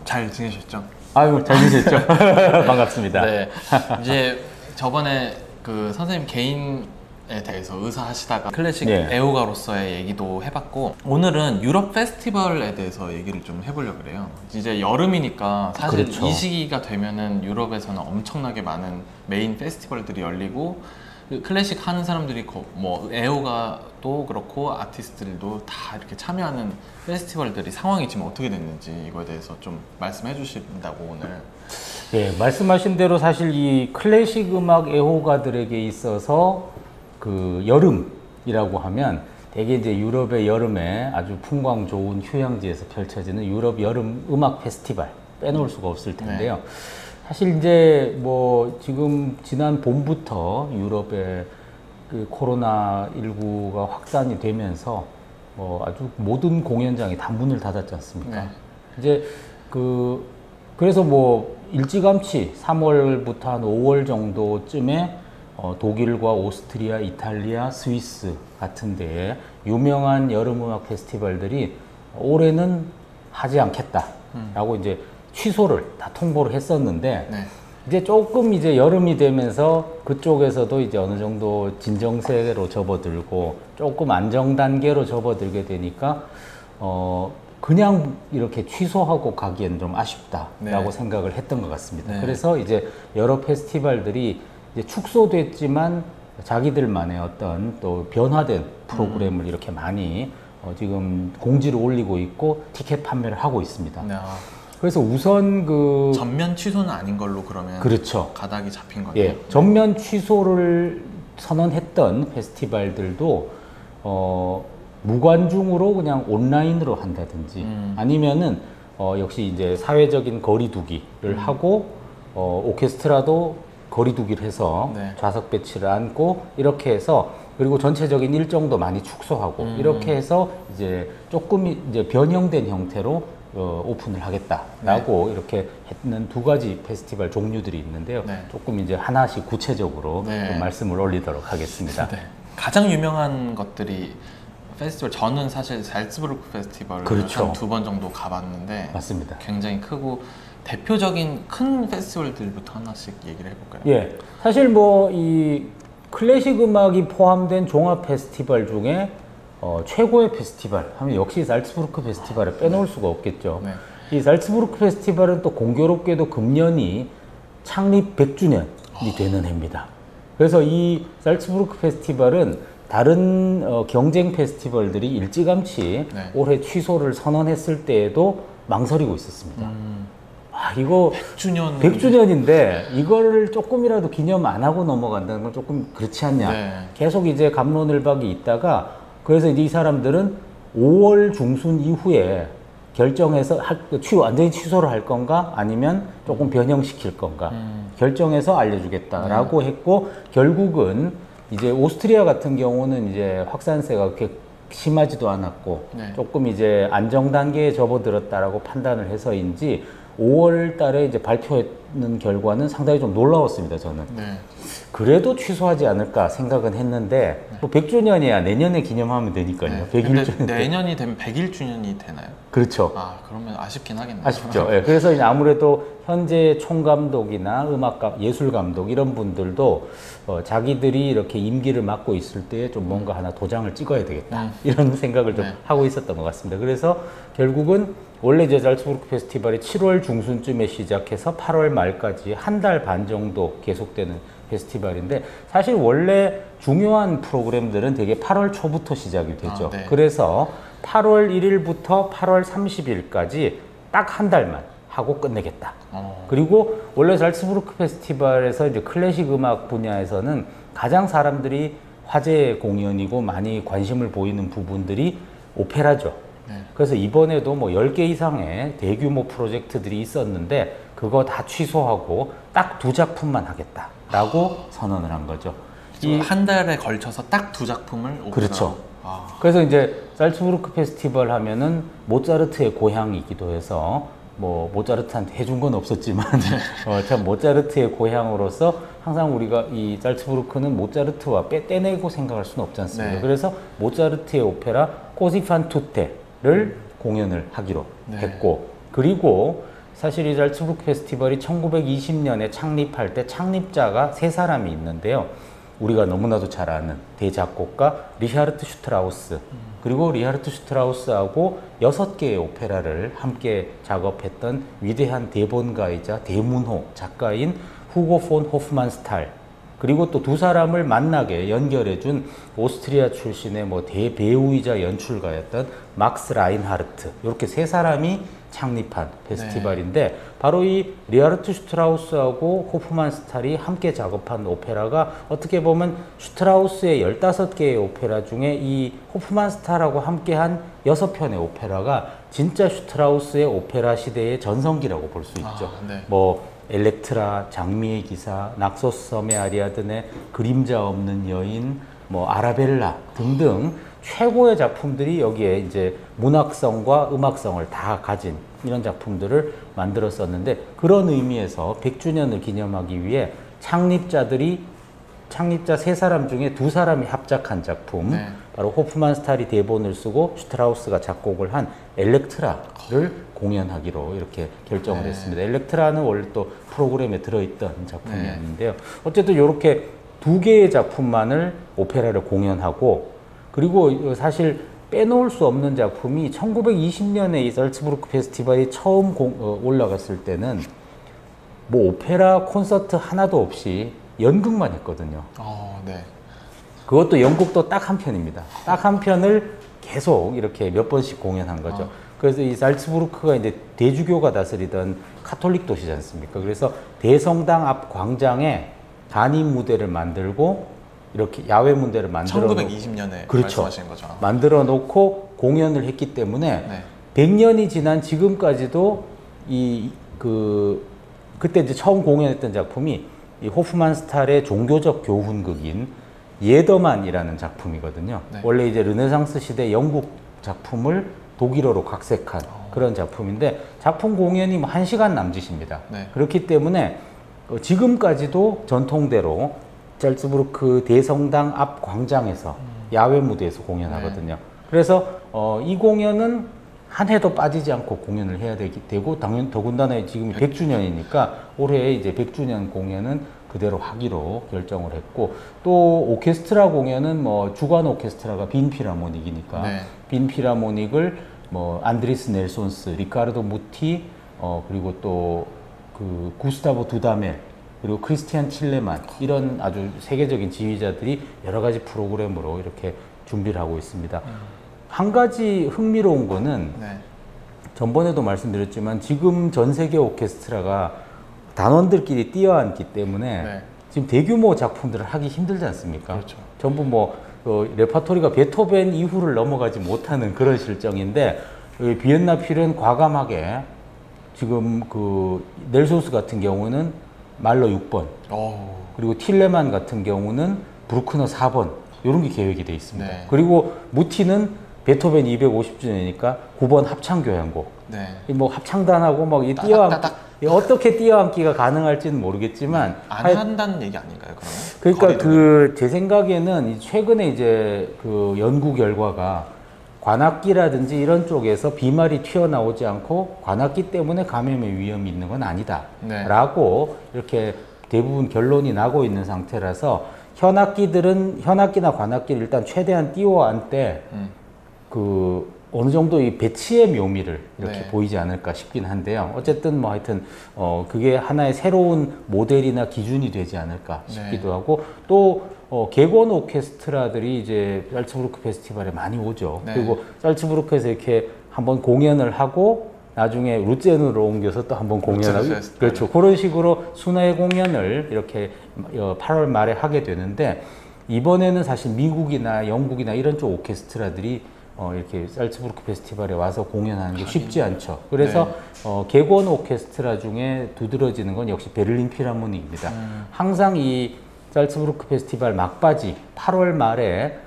잘 지내셨죠? 아유, 잘 지내셨죠? 반갑습니다. 네. 이제 저번에 그 선생님 개인에 대해서 의사 하시다가 클래식 애호가로서의 얘기도 해봤고, 오늘은 유럽 페스티벌에 대해서 얘기를 좀 해보려고 그래요. 이제 여름이니까 사실 그렇죠. 이 시기가 되면은 유럽에서는 엄청나게 많은 메인 페스티벌들이 열리고, 클래식 하는 사람들이 뭐 애호가도 그렇고 아티스트들도 다 이렇게 참여하는 페스티벌들이 상황이 지금 어떻게 됐는지 이거에 대해서 좀 말씀해 주신다고 오늘. 예, 말씀하신 대로 사실 이 클래식 음악 애호가들에게 있어서 그 여름이라고 하면 대개 이제 유럽의 여름에 아주 풍광 좋은 휴양지에서 펼쳐지는 유럽 여름 음악 페스티벌 빼놓을 수가 없을 텐데요. 사실 이제 뭐 지금 지난 봄부터 유럽에 그 코로나19가 확산이 되면서 뭐 아주 모든 공연장이 다 문을 닫았지 않습니까? 네. 이제 그래서 뭐 일찌감치 3월부터 한 5월 정도쯤에 독일과 오스트리아, 이탈리아, 스위스 같은 데에 유명한 여름음악 페스티벌들이 올해는 하지 않겠다라고 이제 취소를 다 통보를 했었는데, 네. 이제 조금 이제 여름이 되면서 그쪽에서도 이제 어느 정도 진정세로 접어들고 조금 안정 단계로 접어들게 되니까 그냥 이렇게 취소하고 가기엔 좀 아쉽다라고 생각을 했던 것 같습니다. 네. 그래서 이제 여러 페스티벌들이 이제 축소됐지만 자기들만의 어떤 또 변화된 프로그램을 이렇게 많이 지금 공지를 올리고 있고 티켓 판매를 하고 있습니다. 네. 그래서 우선 그 전면 취소는 아닌 걸로 그러면 그렇죠. 가닥이 잡힌 거네요. 예, 전면 취소를 선언했던 페스티벌들도 무관중으로 그냥 온라인으로 한다든지 아니면은 역시 이제 사회적인 거리두기를 하고 오케스트라도 거리두기를 해서 좌석 배치를 안고 이렇게 해서, 그리고 전체적인 일정도 많이 축소하고 이렇게 해서 이제 조금 이제 변형된 형태로 오픈을 하겠다라고 이렇게 했는 두 가지 페스티벌 종류들이 있는데요. 조금 이제 하나씩 구체적으로 좀 말씀을 올리도록 하겠습니다. 가장 유명한 것들이 페스티벌, 저는 사실 잘츠부르크 페스티벌을 그렇죠. 한 2번 정도 가봤는데 맞습니다. 굉장히 크고 대표적인 큰 페스티벌들부터 하나씩 얘기를 해볼까요? 예, 사실 뭐 이 클래식 음악이 포함된 종합 페스티벌 중에 최고의 페스티벌 하면 역시 잘츠부르크 페스티벌을 빼놓을 수가 없겠죠. 이 잘츠부르크 페스티벌은 또 공교롭게도 금년이 창립 100주년이 되는 해입니다. 그래서 이 잘츠부르크 페스티벌은 다른 경쟁 페스티벌들이 일찌감치 올해 취소를 선언했을 때에도 망설이고 있었습니다. 이거 100주년인데 이거를 조금이라도 기념 안 하고 넘어간다는 건 조금 그렇지 않냐. 계속 이제 갑론을박이 있다가, 그래서 이 사람들은 5월 중순 이후에 결정해서 완전히 취소를 할 건가 아니면 조금 변형시킬 건가 결정해서 알려주겠다라고 했고, 결국은 이제 오스트리아 같은 경우는 이제 확산세가 그렇게 심하지도 않았고 조금 이제 안정 단계에 접어들었다라고 판단을 해서인지 5월 달에 이제 발표했는 결과는 상당히 좀 놀라웠습니다, 저는. 그래도 취소하지 않을까 생각은 했는데, 뭐 100주년이야 내년에 기념하면 되니까요. 101주년. 내년이 되면 101주년이 되나요? 그렇죠. 그러면 아쉽긴 하겠네요. 아쉽죠. 예, 그래서 이제 아무래도 현재 총감독이나 예술감독 이런 분들도 자기들이 이렇게 임기를 맡고 있을 때 좀 뭔가 하나 도장을 찍어야 되겠다 이런 생각을 좀 하고 있었던 것 같습니다. 그래서 결국은 원래 이제 잘츠부르크 페스티벌이 7월 중순쯤에 시작해서 8월 말까지 한 달 반 정도 계속되는 페스티벌인데, 사실 원래 중요한 프로그램들은 되게 8월 초부터 시작이 되죠. 그래서 8월 1일부터 8월 30일까지 딱 한 달만 하고 끝내겠다. 그리고 원래 잘츠부르크 페스티벌에서 이제 클래식 음악 분야에서는 가장 사람들이 화제 공연이고 많이 관심을 보이는 부분들이 오페라죠. 그래서 이번에도 뭐 10개 이상의 대규모 프로젝트들이 있었는데 그거 다 취소하고 딱 2작품만 하겠다라고 선언을 한 거죠. 이 한 달에 걸쳐서 딱 2작품을 오픈하고. 그렇죠. 그래서 이제 잘츠부르크 페스티벌 하면은 모차르트의 고향이기도 해서 뭐 모차르트한테 해준 건 없었지만 참 모차르트의 고향으로서 항상 우리가 이 잘츠부르크는 모차르트와 떼내고 생각할 수는 없지 않습니까? 그래서 모차르트의 오페라 꼬지 fan tutte 를 공연을 하기로 했고, 그리고 사실 이 잘츠부르크 페스티벌이 1920년에 창립할 때 창립자가 세 사람이 있는데요. 우리가 너무나도 잘 아는 대작곡가 리하르트 슈트라우스, 그리고 리하르트 슈트라우스하고 6개의 오페라를 함께 작업했던 위대한 대본가이자 대문호 작가인 후고 폰 호프만스탈, 그리고 또 두 사람을 만나게 연결해준 오스트리아 출신의 뭐 대배우이자 연출가였던 막스 라인하르트, 이렇게 세 사람이 창립한 페스티벌인데, 바로 이 리하르트 슈트라우스하고 호프만스탈이 함께 작업한 오페라가 어떻게 보면 슈트라우스의 15개의 오페라 중에 이 호프만스탈하고 함께한 6편의 오페라가 진짜 슈트라우스의 오페라 시대의 전성기라고 볼 수 있죠. 뭐 엘렉트라, 장미의 기사, 낙소스 섬의 아리아드네, 그림자 없는 여인, 뭐 아라벨라 등등 최고의 작품들이 여기에 이제 문학성과 음악성을 다 가진 이런 작품들을 만들었었는데, 그런 의미에서 100주년을 기념하기 위해 창립자 세 사람 중에 두 사람이 합작한 작품, 바로 호프만스탈이 대본을 쓰고 슈트라우스가 작곡을 한 엘렉트라를 공연하기로 이렇게 결정을 했습니다. 엘렉트라는 원래 또 프로그램에 들어있던 작품이었는데요. 어쨌든 이렇게 두 개의 작품만을 오페라를 공연하고, 그리고 사실 빼놓을 수 없는 작품이 1920년에 이 잘츠부르크 페스티벌이 처음 올라갔을 때는 뭐 오페라 콘서트 하나도 없이 연극만 했거든요. 그것도 연극도 딱 한 편입니다. 딱 한 편을 계속 이렇게 몇 번씩 공연한 거죠. 그래서 이 잘츠부르크가 이제 대주교가 다스리던 카톨릭 도시지 않습니까? 그래서 대성당 앞 광장에 단임 무대를 만들고 이렇게 야외 무대를 만들어 1920년에 그렇죠. 말씀하시는 거죠. 만들어 놓고 공연을 했기 때문에 100년이 지난 지금까지도 그때 이제 처음 공연했던 작품이 이 호프만스탈의 종교적 교훈극인 예더만이라는 작품이거든요. 원래 이제 르네상스 시대 영국 작품을 독일어로 각색한 그런 작품인데, 작품 공연이 뭐 1시간 남짓입니다. 그렇기 때문에 지금까지도 전통대로 잘츠부르크 대성당 앞 광장에서 야외 무대에서 공연하거든요. 그래서 이 공연은 한 해도 빠지지 않고 공연을 해야 되고, 더군다나 지금 100주년이니까 올해 이제 100주년 공연은 그대로 하기로 결정을 했고, 또 오케스트라 공연은 뭐 주관 오케스트라가 빈 필하모닉이니까 빈 필하모닉을 뭐 안드리스 넬손스, 리카르도 무티, 그리고 또 그 구스타보 두다멜, 그리고 크리스티안 틸레만, 이런 아주 세계적인 지휘자들이 여러 가지 프로그램으로 이렇게 준비를 하고 있습니다. 한 가지 흥미로운 거는 전번에도 말씀드렸지만 지금 전 세계 오케스트라가 단원들끼리 뛰어앉기 때문에 지금 대규모 작품들을 하기 힘들지 않습니까? 전부 뭐 레파토리가 베토벤 이후를 넘어가지 못하는 그런 실정인데, 비엔나 필은 과감하게 지금 그 넬손스 같은 경우는 말로 6번, 그리고 틸레만 같은 경우는 브루크너 4번, 이런 게 계획이 돼 있습니다. 그리고 무티는 베토벤 250주년이니까 9번 합창교향곡. 뭐 합창단하고 막 어떻게 뛰어앉기가 가능할지는 모르겠지만 안 한다는 얘기 아닌가요, 그러면? 그러니까 제 생각에는 최근에 이제 그 연구 결과가 관악기라든지 이런 쪽에서 비말이 튀어나오지 않고 관악기 때문에 감염의 위험이 있는 건 아니다 라고 이렇게 대부분 결론이 나고 있는 상태라서, 현악기나 관악기를 일단 최대한 띄워앉되 어느 정도 이 배치의 묘미를 이렇게 보이지 않을까 싶긴 한데요. 어쨌든 뭐 하여튼 그게 하나의 새로운 모델이나 기준이 되지 않을까 싶기도 하고, 또 객원 오케스트라들이 이제 잘츠부르크 페스티벌에 많이 오죠. 그리고 잘츠부르크에서 이렇게 한번 공연을 하고 나중에 루젠으로 옮겨서 또 한번 공연하고, 그렇죠. 그런 식으로 순회 공연을 이렇게 8월 말에 하게 되는데, 이번에는 사실 미국이나 영국이나 이런 쪽 오케스트라들이 이렇게 잘츠부르크 페스티벌에 와서 공연하는 게 쉽지 않죠. 그래서 객원 오케스트라 중에 두드러지는 건 역시 베를린 필하모닉입니다. 항상 이 잘츠부르크 페스티벌 막바지 8월 말에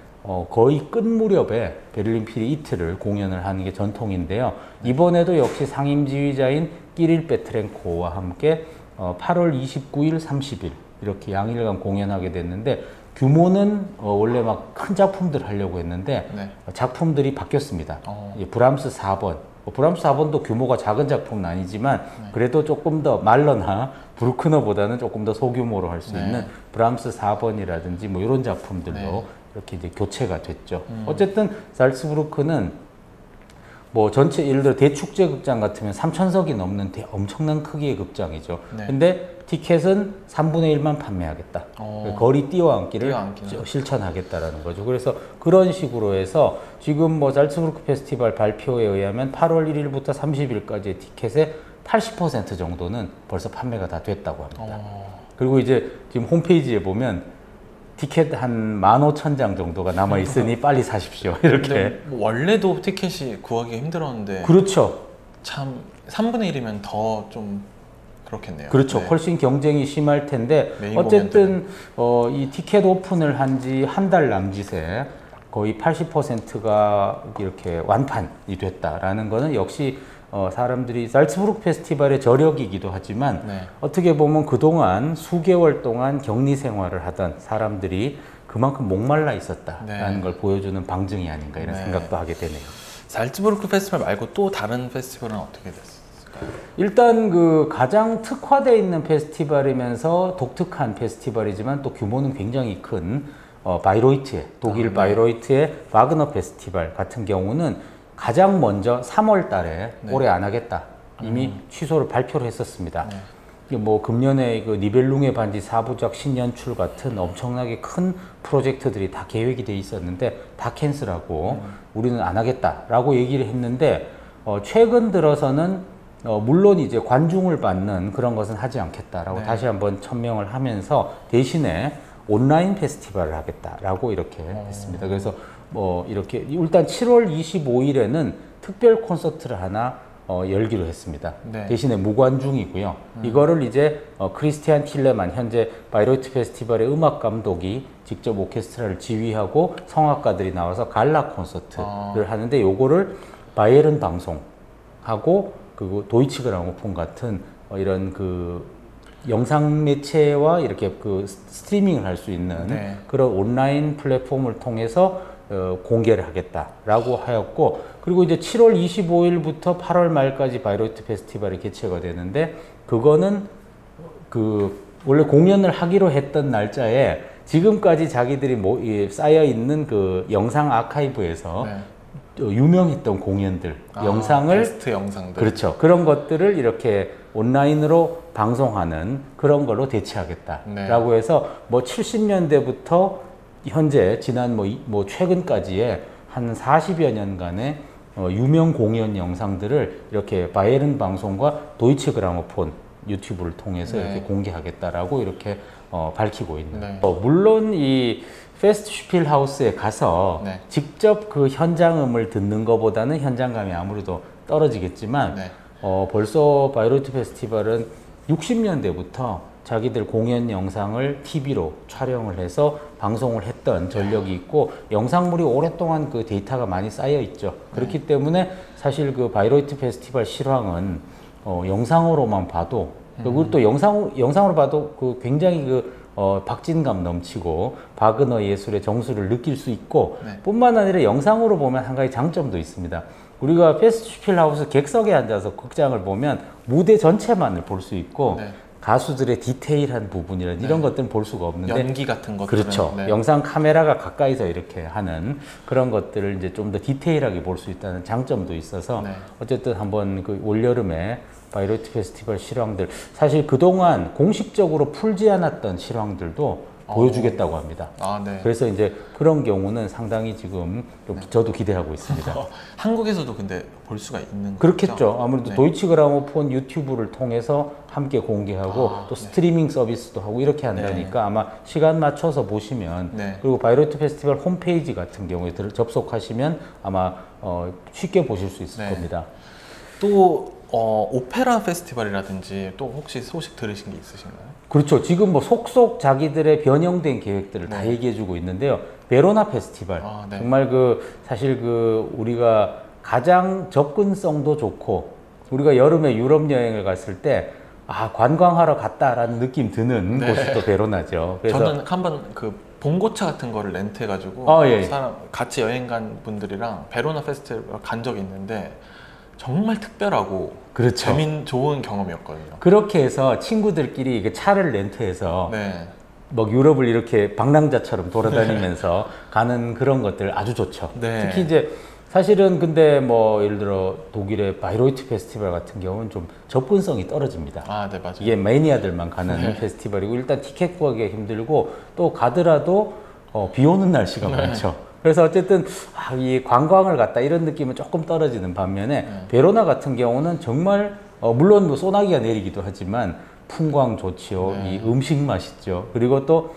거의 끝 무렵에 베를린 필이 이틀을 공연을 하는 게 전통인데요. 이번에도 역시 상임 지휘자인 끼릴 페트렌코와 함께 8월 29일, 30일 이렇게 양일간 공연하게 됐는데, 규모는 원래 막 큰 작품들 하려고 했는데 작품들이 바뀌었습니다. 브람스 4번, 뭐 브람스 4번도 규모가 작은 작품은 아니지만 그래도 조금 더 말러나 브루크너보다는 조금 더 소규모로 할 수 있는 브람스 4번이라든지 뭐 이런 작품들로 이렇게 이제 교체가 됐죠. 어쨌든 살츠부르크는 뭐 전체 예를 들어 대축제 극장 같으면 3,000석이 넘는 엄청난 크기의 극장이죠. 근데 티켓은 3분의 1만 판매하겠다. 거리 뛰어앉기를 실천하겠다라는 거죠. 그래서 그런 식으로 해서 지금 뭐 살츠부르크 페스티벌 발표에 의하면 8월 1일부터 30일까지의 티켓의 80% 정도는 벌써 판매가 다 됐다고 합니다. 그리고 이제 지금 홈페이지에 보면 티켓 한 15,000장 정도가 남아 있으니 빨리 사십시오. 이렇게. 뭐 원래도 티켓이 구하기 힘들었는데. 그렇죠. 참 3분의 1이면 더 좀 그렇겠네요. 그렇죠. 훨씬 경쟁이 심할 텐데 어쨌든 이 티켓 오픈을 한 지 한 달 남짓에 거의 80%가 이렇게 완판이 됐다라는 거는 역시 사람들이 살츠부르크 페스티벌의 저력이기도 하지만 어떻게 보면 그동안 수개월 동안 격리 생활을 하던 사람들이 그만큼 목말라 있었다라는 걸 보여주는 방증이 아닌가 이런 생각도 하게 되네요. 살츠부르크 페스티벌 말고 또 다른 페스티벌은 어떻게 됐을까요? 일단 그 가장 특화되어 있는 페스티벌이면서 독특한 페스티벌이지만 또 규모는 굉장히 큰 바이로이트의 독일 바이로이트의 바그너 페스티벌 같은 경우는 가장 먼저 3월 달에 올해 안 하겠다. 이미 취소를 발표를 했었습니다. 뭐 금년에 그 니벨룽의 반지 4부작 신연출 같은 엄청나게 큰 프로젝트들이 다 계획이 돼 있었는데 다 캔슬하고 우리는 안 하겠다라고 얘기를 했는데 최근 들어서는 물론 이제 관중을 받는 그런 것은 하지 않겠다라고 다시 한번 천명을 하면서 대신에 온라인 페스티벌을 하겠다라고 이렇게 했습니다. 그래서 뭐 이렇게 일단 7월 25일에는 특별 콘서트를 하나 열기로 했습니다. 대신에 무관중이고요. 이거를 이제 크리스티안 틸레만 현재 바이로이트 페스티벌의 음악 감독이 직접 오케스트라를 지휘하고 성악가들이 나와서 갈라 콘서트를 하는데 요거를 바이에른 방송하고 그리고 도이치 그라모폰 같은 이런 그 영상 매체와 이렇게 그 스트리밍을 할 수 있는 그런 온라인 플랫폼을 통해서 공개를 하겠다라고 하였고 그리고 이제 7월 25일부터 8월 말까지 바이로이트 페스티벌이 개최가 되는데 그거는 그 원래 공연을 하기로 했던 날짜에 지금까지 자기들이 쌓여 있는 그 영상 아카이브에서 유명했던 공연들 영상을 베스트 영상들 그렇죠. 그런 것들을 이렇게 온라인으로 방송하는 그런 걸로 대체하겠다라고 해서 뭐 70년대부터 현재 지난 뭐 최근까지의 한 40여 년간의 유명 공연 영상들을 이렇게 바이에른 방송과 도이치 그라모폰 유튜브를 통해서 이렇게 공개하겠다라고 이렇게 밝히고 있는. 물론 이 페스트 슈필하우스에 가서 직접 그 현장음을 듣는 것보다는 현장감이 아무래도 떨어지겠지만 벌써 바이로이트 페스티벌은 60년대부터 자기들 공연 영상을 TV로 촬영을 해서 방송을 했던 전력이 있고 영상물이 오랫동안 그 데이터가 많이 쌓여 있죠. 그렇기 때문에 사실 그 바이로이트 페스티벌 실황은 영상으로만 봐도 그리고 또 영상으로 봐도 그 굉장히 그 박진감 넘치고 바그너 예술의 정수를 느낄 수 있고 뿐만 아니라 영상으로 보면 한 가지 장점도 있습니다. 우리가 페스트 슈필하우스 객석에 앉아서 극장을 보면 무대 전체만을 볼 수 있고 가수들의 디테일한 부분이라든지 이런 것들은 볼 수가 없는데 연기 같은 것들은 그렇죠. 영상 카메라가 가까이서 이렇게 하는 그런 것들을 이제 좀 더 디테일하게 볼 수 있다는 장점도 있어서 어쨌든 한번 그 올여름에 바이로이트 페스티벌 실황들 사실 그동안 공식적으로 풀지 않았던 실황들도 보여주겠다고 합니다. 그래서 이제 그런 경우는 상당히 지금 저도 기대하고 있습니다. 한국에서도 근데 볼 수가 있는 그렇겠죠. 거죠? 아무래도 도이치 그라모폰 유튜브를 통해서 함께 공개하고 또 스트리밍 서비스도 하고 이렇게 한다니까 아마 시간 맞춰서 보시면 그리고 바이로이트 페스티벌 홈페이지 같은 경우에 접속하시면 아마 쉽게 보실 수 있을 겁니다. 또 오페라 페스티벌이라든지 또 혹시 소식 들으신 게 있으신가요? 그렇죠. 지금 뭐 속속 자기들의 변형된 계획들을 다 얘기해주고 있는데요. 베로나 페스티벌 정말 그 사실 그 우리가 가장 접근성도 좋고 우리가 여름에 유럽 여행을 갔을 때 관광하러 갔다라는 느낌 드는 곳이 또 베로나죠. 그래서 저는 한번 그 봉고차 같은 거를 렌트해가지고 같이 여행 간 분들이랑 베로나 페스티벌 간 적이 있는데 정말 특별하고 그렇죠. 좋은 경험이었거든요. 그렇게 해서 친구들끼리 그 차를 렌트해서 네. 뭐 유럽을 이렇게 방랑자처럼 돌아다니면서 가는 그런 것들 아주 좋죠. 네. 특히 이제 사실은 근데 뭐 예를 들어 독일의 바이로이트 페스티벌 같은 경우는 좀 접근성이 떨어집니다. 아, 네, 맞아요. 이게 매니아들만 가는 네. 페스티벌이고 일단 티켓 구하기가 힘들고 또 가더라도 비 오는 날씨가 많죠. 그래서 어쨌든 이 관광을 갔다 이런 느낌은 조금 떨어지는 반면에 베로나 같은 경우는 정말 물론 뭐 소나기가 내리기도 하지만 풍광 좋지요. 이 음식 맛있죠. 그리고 또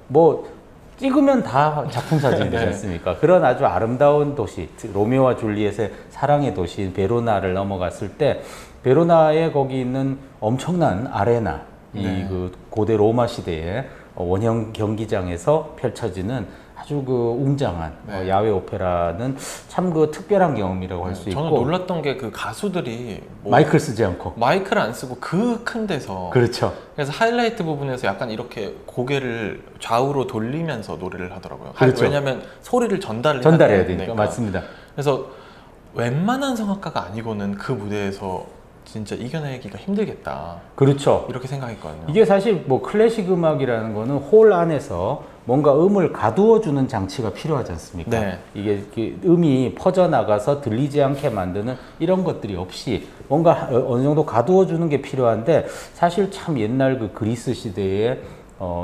뭐 찍으면 다 작품 사진이 되지 않습니까? 그런 아주 아름다운 도시, 로미오와 줄리엣의 사랑의 도시인 베로나를 넘어갔을 때 베로나에 거기 있는 엄청난 아레나, 이 그 고대 로마 시대의 원형 경기장에서 펼쳐지는 아주 그 웅장한 야외 오페라는 참 그 특별한 경험이라고 할 수 있고. 저는 놀랐던 게 그 가수들이 뭐 마이크를 쓰지 않고 마이크를 안 쓰고 그 큰 데서 그렇죠. 그래서 하이라이트 부분에서 약간 이렇게 고개를 좌우로 돌리면서 노래를 하더라고요. 그렇죠. 왜냐하면 소리를 전달해야 되니까. 맞습니다. 그래서 웬만한 성악가가 아니고는 그 무대에서 진짜 이겨내기가 힘들겠다. 그렇죠. 이렇게 생각했거든요. 이게 사실 뭐 클래식 음악이라는 거는 홀 안에서 뭔가 음을 가두어 주는 장치가 필요하지 않습니까? 네. 이게 음이 퍼져나가서 들리지 않게 만드는 이런 것들이 없이 뭔가 어느 정도 가두어 주는 게 필요한데 사실 참 옛날 그 그리스 시대에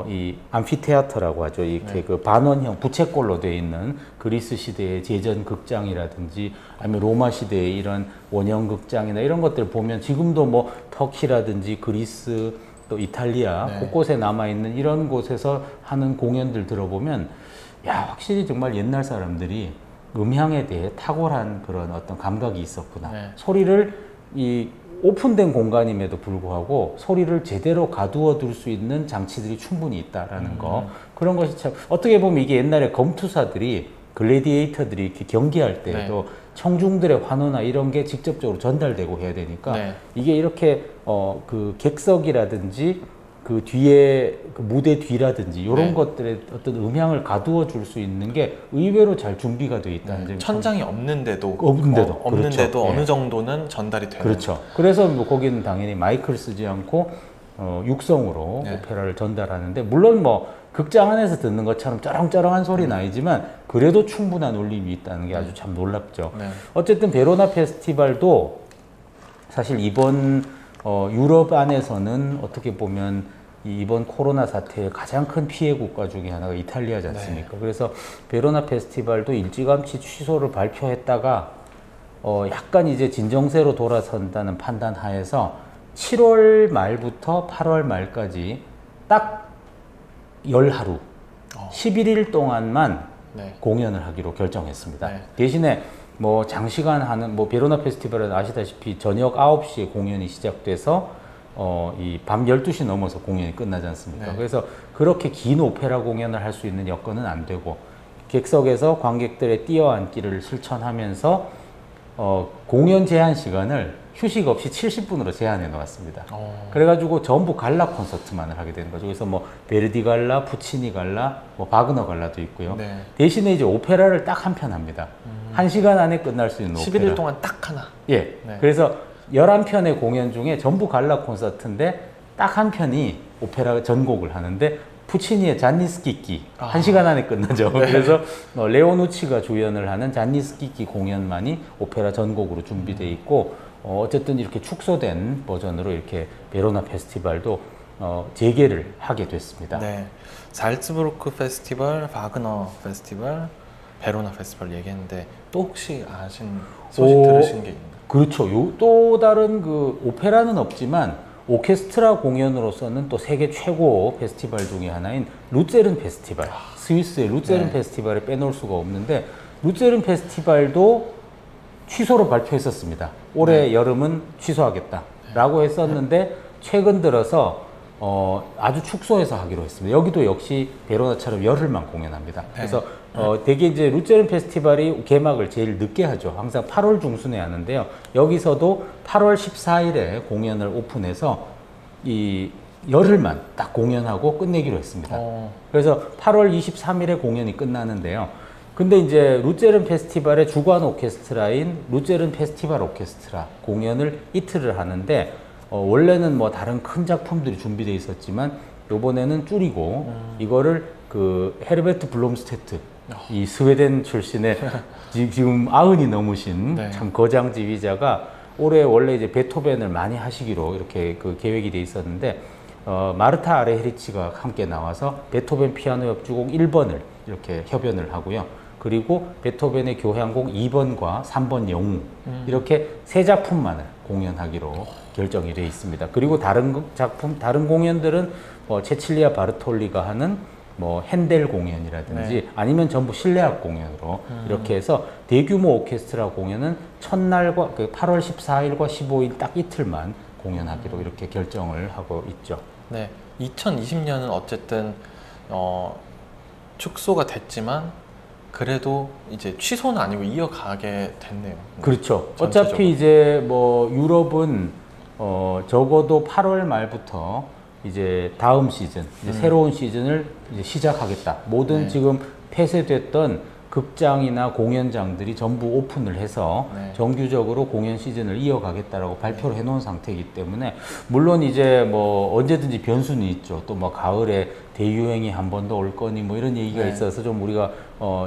이 암피테아터라고 하죠. 이렇게 그 반원형 부채꼴로 되어 있는 그리스 시대의 제전 극장이라든지 아니면 로마 시대의 이런 원형 극장이나 이런 것들 보면 지금도 뭐 터키라든지 그리스 또 이탈리아 곳곳에 남아 있는 이런 곳에서 하는 공연들 들어보면 야, 확실히 정말 옛날 사람들이 음향에 대해 탁월한 그런 어떤 감각이 있었구나. 소리를 이 오픈된 공간임에도 불구하고 소리를 제대로 가두어 둘 수 있는 장치들이 충분히 있다라는 거. 그런 것이 참 어떻게 보면 이게 옛날에 검투사들이 글래디에이터들이 이렇게 경기할 때도 청중들의 환호나 이런 게 직접적으로 전달되고 해야 되니까 이게 이렇게 그 객석이라든지 그 뒤에 그 무대 뒤라든지 이런 것들의 어떤 음향을 가두어 줄 수 있는 게 의외로 잘 준비가 되어 있다는 점이 천장이 없는데도 그렇죠. 어느 정도는 전달이 되는. 그렇죠. 그래서 뭐 거기는 당연히 마이크를 쓰지 않고 육성으로 오페라를 전달하는데 물론 뭐 극장 안에서 듣는 것처럼 쩌렁쩌렁한 소리는 아니지만 그래도 충분한 울림이 있다는 게 아주 참 놀랍죠. 어쨌든 베로나 페스티벌도 사실 이번 유럽 안에서는 어떻게 보면 이번 코로나 사태의 가장 큰 피해 국가 중에 하나가 이탈리아지 않습니까? 그래서 베로나 페스티벌도 일찌감치 취소를 발표했다가 약간 이제 진정세로 돌아선다는 판단 하에서 7월 말부터 8월 말까지 딱 10하루 11일 동안만 공연을 하기로 결정했습니다. 대신에 뭐 장시간 하는 뭐 베로나 페스티벌은 아시다시피 저녁 9시에 공연이 시작돼서 이 밤 12시 넘어서 공연이 끝나지 않습니까? 그래서 그렇게 긴 오페라 공연을 할 수 있는 여건은 안 되고 객석에서 관객들의 뛰어앉기를 실천하면서 공연 제한 시간을 휴식 없이 70분으로 제한해 놓았습니다. 그래가지고 전부 갈라 콘서트만을 하게 되는 거죠. 그래서 뭐 베르디 갈라, 푸치니 갈라, 뭐 바그너 갈라도 있고요. 대신에 이제 오페라를 딱 한 편 합니다. 1시간 안에 끝날 수 있는 11일 동안 딱 하나. 그래서 11편의 공연 중에 전부 갈라 콘서트인데 딱 한 편이 오페라 전곡을 하는데 푸치니의 잔니스키키 1시간 안에 끝나죠. 그래서 레오누치가 주연을 하는 잔니스키키 공연만이 오페라 전곡으로 준비되어 있고 어쨌든 이렇게 축소된 버전으로 이렇게 베로나 페스티벌도 재개를 하게 됐습니다. 잘츠부르크 페스티벌, 바그너 페스티벌, 베로나 페스티벌 얘기했는데 또 혹시 아신 소식 들으신 게 있나요? 그렇죠. 또 다른 그 오페라는 없지만 오케스트라 공연으로서는 또 세계 최고 페스티벌 중에 하나인 루체른 페스티벌, 스위스의 루체른 페스티벌에 빼놓을 수가 없는데 루체른 페스티벌도 취소로 발표했었습니다. 올해 여름은 취소하겠다라고 했었는데 최근 들어서 아주 축소해서 하기로 했습니다. 여기도 역시 베로나처럼 열흘만 공연합니다. 그래서 되게 이제 루체른 페스티벌이 개막을 제일 늦게 하죠. 항상 8월 중순에 하는데요. 여기서도 8월 14일에 공연을 오픈해서 이 열흘만 딱 공연하고 끝내기로 했습니다. 그래서 8월 23일에 공연이 끝나는데요. 근데 이제 루제른 페스티벌의 주관 오케스트라인 루제른 페스티벌 오케스트라 공연을 이틀을 하는데 원래는 뭐 다른 큰 작품들이 준비되어 있었지만 요번에는 줄이고 이거를 그 헤르베트 블롬스테트 이 스웨덴 출신의 지금 90이 넘으신 네. 참 거장 지휘자가 올해 원래 이제 베토벤을 많이 하시기로 이렇게 그 계획이 돼 있었는데 마르타 아레헤리치가 함께 나와서 베토벤 피아노 협주곡 1번을 이렇게 협연을 하고요. 그리고 베토벤의 교향곡 2번과 3번 영웅 이렇게 세 작품만을 공연하기로 결정이 되어 있습니다. 그리고 다른 작품, 다른 공연들은 뭐 체칠리아 바르톨리가 하는 뭐 핸델 공연이라든지 네. 아니면 전부 실내악 공연으로 이렇게 해서 대규모 오케스트라 공연은 첫날과 그 8월 14일과 15일 딱 이틀만 공연하기로 이렇게 결정을 하고 있죠. 네, 2020년은 어쨌든 축소가 됐지만 그래도 이제 취소는 아니고 이어가게 됐네요. 그렇죠. 전체적으로. 어차피 이제 뭐 유럽은 적어도 8월 말부터 이제 다음 시즌, 이제 새로운 시즌을 이제 시작하겠다. 모든 네. 지금 폐쇄됐던 극장이나 공연장들이 전부 오픈을 해서 네. 정규적으로 공연 시즌을 이어가겠다라고 발표를 해놓은 상태이기 때문에 물론 이제 뭐 언제든지 변수는 있죠. 또 뭐 가을에 대유행이 한 번 더 올 거니 뭐 이런 얘기가 네. 있어서 좀 우리가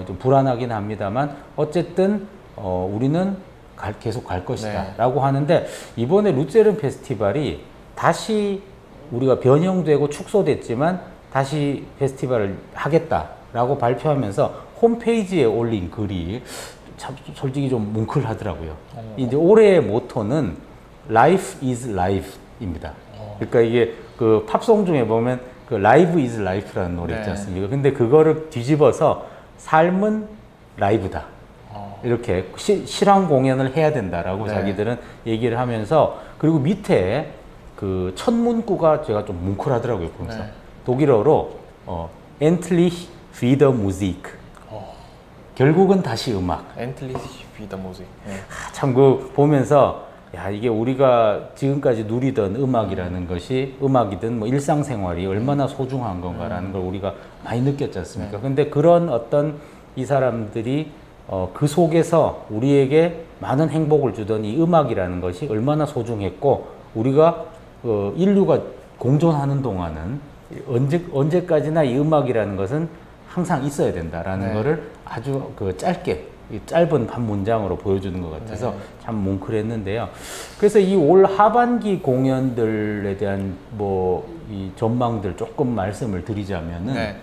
좀 불안하긴 합니다만 어쨌든 우리는 계속 갈 것이다라고 하는데 이번에 루제른 페스티벌이 다시 우리가 변형되고 축소됐지만 다시 페스티벌을 하겠다라고 발표하면서 홈페이지에 올린 글이 참 솔직히 좀 뭉클하더라고요. 이제 올해의 모토는 Life is Life입니다. 그러니까 이게 그 팝송 중에 보면 그 Live is Life라는 노래 있지 네. 않습니까? 근데 그거를 뒤집어서 삶은 라이브다. 이렇게 실황 공연을 해야 된다라고 네. 자기들은 얘기를 하면서 그리고 밑에 그 첫 문구가 제가 좀 뭉클하더라고요. 보면서 네. 독일어로 Endlich wieder Musik. 결국은 다시 음악. 엔틀리시 비더 모직. 네. 참 그 보면서 야 이게 우리가 지금까지 누리던 음악이라는 것이 음악이든 뭐 일상생활이 얼마나 소중한 건가라는 걸 우리가 많이 느꼈지 않습니까? 근데 그런 어떤 이 사람들이 그 속에서 우리에게 많은 행복을 주던 이 음악이라는 것이 얼마나 소중했고 우리가 인류가 공존하는 동안은 언제까지나 이 음악이라는 것은 항상 있어야 된다라는 네. 거를 아주 그 짧게 이 짧은 한 문장으로 보여주는 것 같아서 네. 참 뭉클했는데요. 그래서 이 올 하반기 공연들에 대한 뭐 이 전망들 조금 말씀을 드리자면은 네.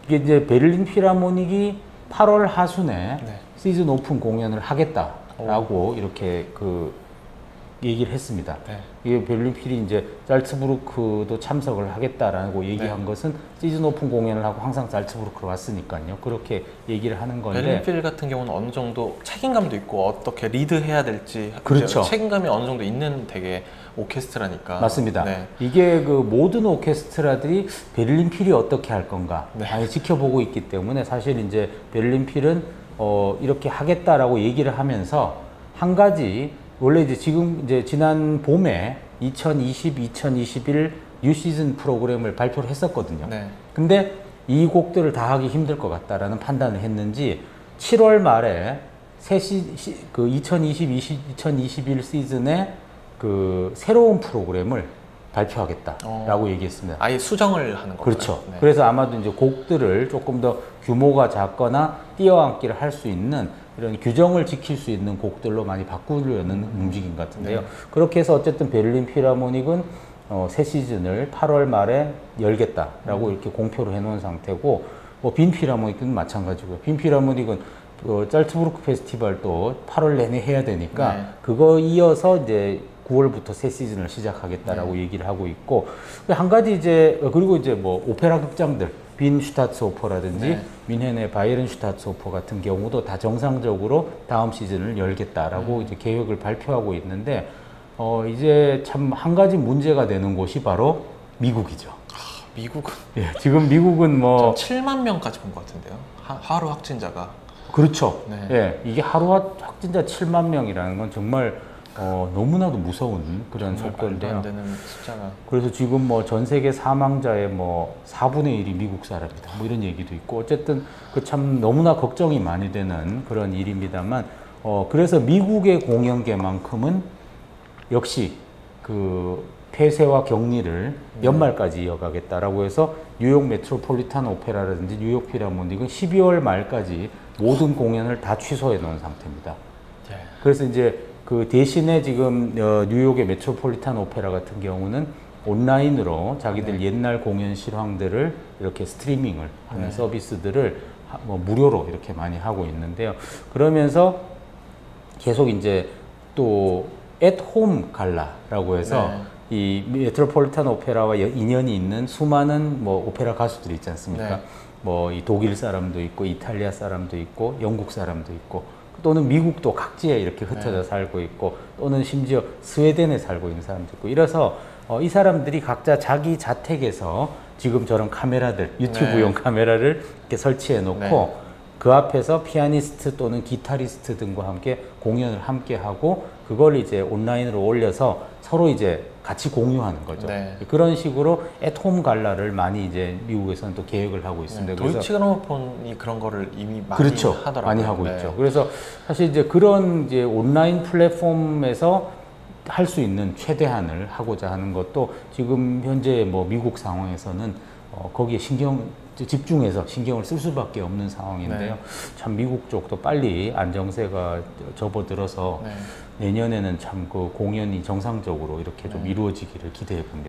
이게 이제 베를린 필하모닉이 8월 하순에 네. 시즌 오픈 공연을 하겠다라고 이렇게 그 얘기를 했습니다. 네. 이게 베를린 필이 이제 잘츠부르크도 참석을 하겠다라고 얘기한 네. 것은 시즌 오픈 공연을 하고 항상 잘츠부르크로 왔으니까요. 그렇게 얘기를 하는 건데 베를린필 같은 경우는 어느 정도 책임감도 있고 어떻게 리드해야 될지 그렇죠. 이제 책임감이 어느 정도 있는 되게 오케스트라니까. 맞습니다. 네. 이게 그 모든 오케스트라들이 베를린 필이 어떻게 할 건가 네. 많이 지켜보고 있기 때문에 사실 이제 베를린 필은 이렇게 하겠다라고 얘기를 하면서 한 가지 원래 이제 지금 이제 지난 봄에 2020, 2021 뉴 시즌 프로그램을 발표를 했었거든요. 네. 근데 이 곡들을 다 하기 힘들 것 같다라는 판단을 했는지 7월 말에 그 2020, 2021 시즌에 그 새로운 프로그램을 발표하겠다라고 얘기했습니다. 아예 수정을 하는 건가요? 그렇죠. 네. 그래서 아마도 이제 곡들을 조금 더 규모가 작거나 띄어앉기를 할 수 있는 이런 규정을 지킬 수 있는 곡들로 많이 바꾸려는 움직임 같은데요. 네. 그렇게 해서 어쨌든 베를린 필하모닉은 새 시즌을 8월 말에 열겠다라고 이렇게 공표를 해놓은 상태고 뭐 빈 필하모닉은 마찬가지고요. 빈 필하모닉은 짤츠부르크 페스티벌도 8월 내내 해야 되니까 네. 그거 이어서 이제 9월부터 새 시즌을 시작하겠다라고 얘기를 하고 있고 한 가지 이제 그리고 이제 뭐 오페라 극장들 빈 슈타츠오퍼라든지 네. 뮌헨의 바이에른 슈타츠오퍼 같은 경우도 다 정상적으로 다음 시즌을 열겠다라고 이제 계획을 발표하고 있는데 이제 참 한 가지 문제가 되는 곳이 바로 미국이죠. 미국은 예, 지금 미국은 뭐 7만 명까지 본 것 같은데요. 하루 확진자가. 그렇죠. 네. 예, 이게 하루 확진자 7만 명이라는 건 정말 너무나도 무서운 그런 말도 속도인데요. 안 되는 숫자가. 그래서 지금 뭐 전 세계 사망자의 뭐 4분의 1이 미국 사람이다. 뭐 이런 얘기도 있고 어쨌든 그 참 너무나 걱정이 많이 되는 그런 일입니다만 그래서 미국의 공연계만큼은 역시 그 폐쇄와 격리를 연말까지 이어가겠다라고 해서 뉴욕 메트로폴리탄 오페라라든지 뉴욕 필하모닉은 12월 말까지 모든 공연을 다 취소해 놓은 상태입니다. 네. 그래서 이제 그 대신에 지금 뉴욕의 메트로폴리탄 오페라 같은 경우는 온라인으로 자기들 옛날 공연 실황들을 이렇게 스트리밍을 하는 서비스들을 뭐 무료로 이렇게 많이 하고 있는데요. 그러면서 계속 이제 또 앳홈 갈라라고 해서 이 메트로폴리탄 오페라와 인연이 있는 수많은 뭐 오페라 가수들이 있지 않습니까? 뭐 이 독일 사람도 있고 이탈리아 사람도 있고 영국 사람도 있고 또는 미국도 각지에 이렇게 흩어져 살고 있고 또는 심지어 스웨덴에 살고 있는 사람도 있고 이래서 이 사람들이 각자 자기 자택에서 지금 저런 카메라들 유튜브용 카메라를 이렇게 설치해 놓고 그 앞에서 피아니스트 또는 기타리스트 등과 함께 공연을 함께 하고 그걸 이제 온라인으로 올려서 서로 이제 같이 공유하는 거죠. 그런 식으로 앳홈 갈라를 많이 이제 미국에서는 또 계획을 하고 있습니다. 도이치 그라모폰이 그런 거를 이미 많이 그렇죠. 하더라고요. 많이 하고 있죠. 그래서 사실 이제 그런 이제 온라인 플랫폼에서 할 수 있는 최대한을 하고자 하는 것도 지금 현재 뭐 미국 상황에서는 거기에 집중해서 신경을 쓸 수밖에 없는 상황인데요. 참 미국 쪽도 빨리 안정세가 접어들어서 내년에는 참 그 공연이 정상적으로 이렇게 좀 이루어지기를 기대해 봅니다.